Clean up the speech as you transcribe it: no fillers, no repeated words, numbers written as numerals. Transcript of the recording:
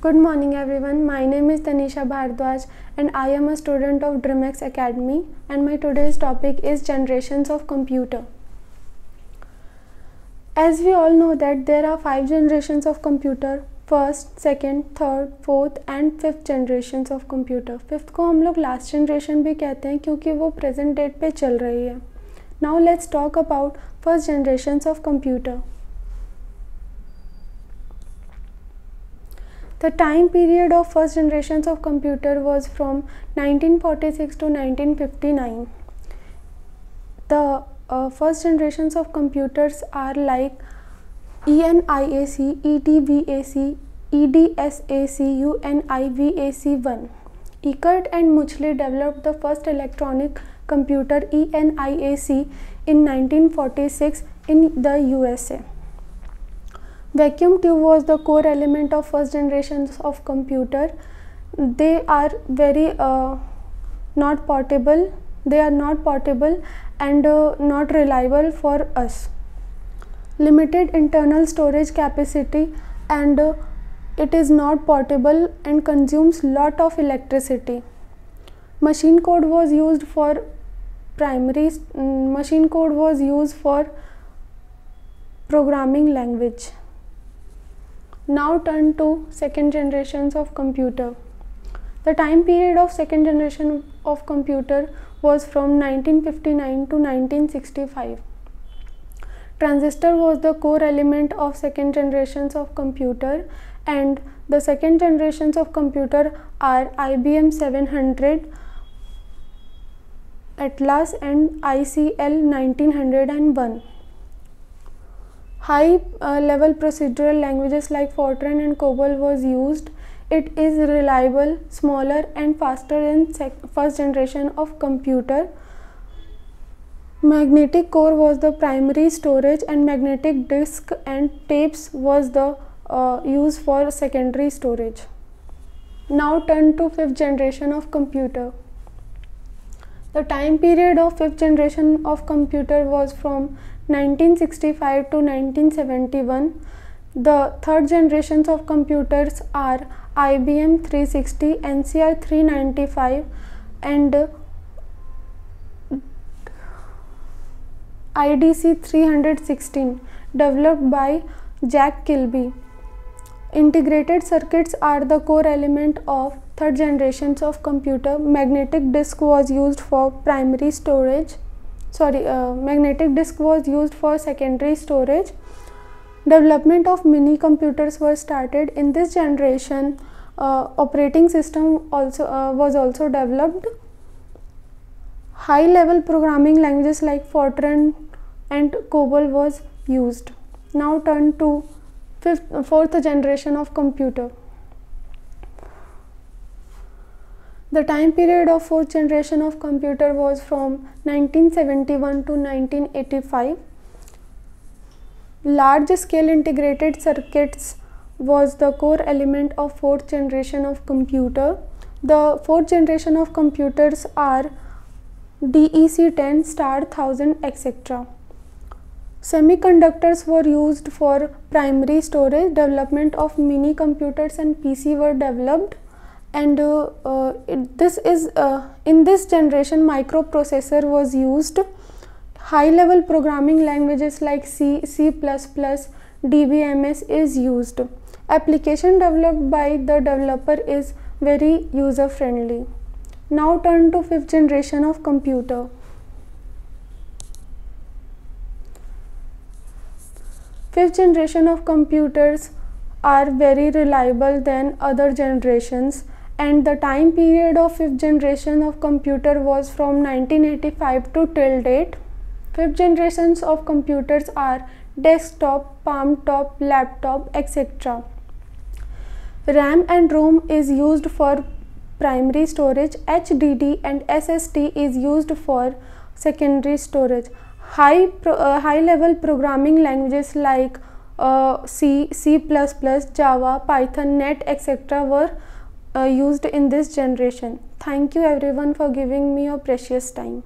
Good morning everyone. My name is Tanisha Bhardwaj and I am a student of Dreamex Academy, and my today's topic is generations of computer. As we all know that there are 5 generations of computer, first, second, third, fourth and fifth generations of computer. Fifth को हम लोग last generation भी कहते हैं क्योंकि वो present date पे चल रही है. Now let's talk about first generations of computer. The time period of first generations of computer was from 1946 to 1959. The first generations of computers are like ENIAC, EDVAC, EDSAC, UNIVAC1. Eckert and Mauchly developed the first electronic computer ENIAC in 1946 in the USA. Vacuum tube was the core element of first generations of computer. They are very not portable. They are not portable and not reliable for us. Limited internal storage capacity, and it is not portable and consumes lot of electricity. Machine code was used for programming language. Now turn to second generations of computer. The time period of second generation of computer was from 1959 to 1965. Transistor was the core element of second generations of computer, and the second generations of computer are IBM 700, Atlas and ICL 1901. High level procedural languages like Fortran and COBOL was used. It is reliable, smaller and faster than first generation of computer. Magnetic core was the primary storage, and magnetic disk and tapes was the used for secondary storage. Now turn to fifth generation of computer. The time period of fifth generation of computer was from 1965 to 1971. The third generations of computers are IBM 360, NCR 395 and IDC 316, developed by Jack Kilby. Integrated circuits are the core element of third generations of computer. Magnetic disk was used for primary storage. Magnetic disk was used for secondary storage. Development of mini computers were started. In this generation, operating system was also developed. High level programming languages like Fortran and COBOL was used. Now turn to fourth generation of computer. The time period of fourth generation of computer was from 1971 to 1985. Large scale integrated circuits was the core element of fourth generation of computer. The fourth generation of computers are DEC 10, star 1000, etc. Semiconductors were used for primary storage. Development of mini computers and PC were developed, and in this generation microprocessor was used. High level programming languages like C, C++, DBMS is used. Application developed by the developer is very user friendly. Now turn to fifth generation of computer. Fifth generation of computers are very reliable than other generations, and the time period of fifth generation of computer was from 1985 to till date. Fifth generations of computers are desktop, palm top, laptop, etc. RAM and ROM is used for primary storage. HDD and SSD is used for secondary storage. High level programming languages like C, C++, Java, Python, Net, etc. were used in this generation. Thank you everyone for giving me your precious time.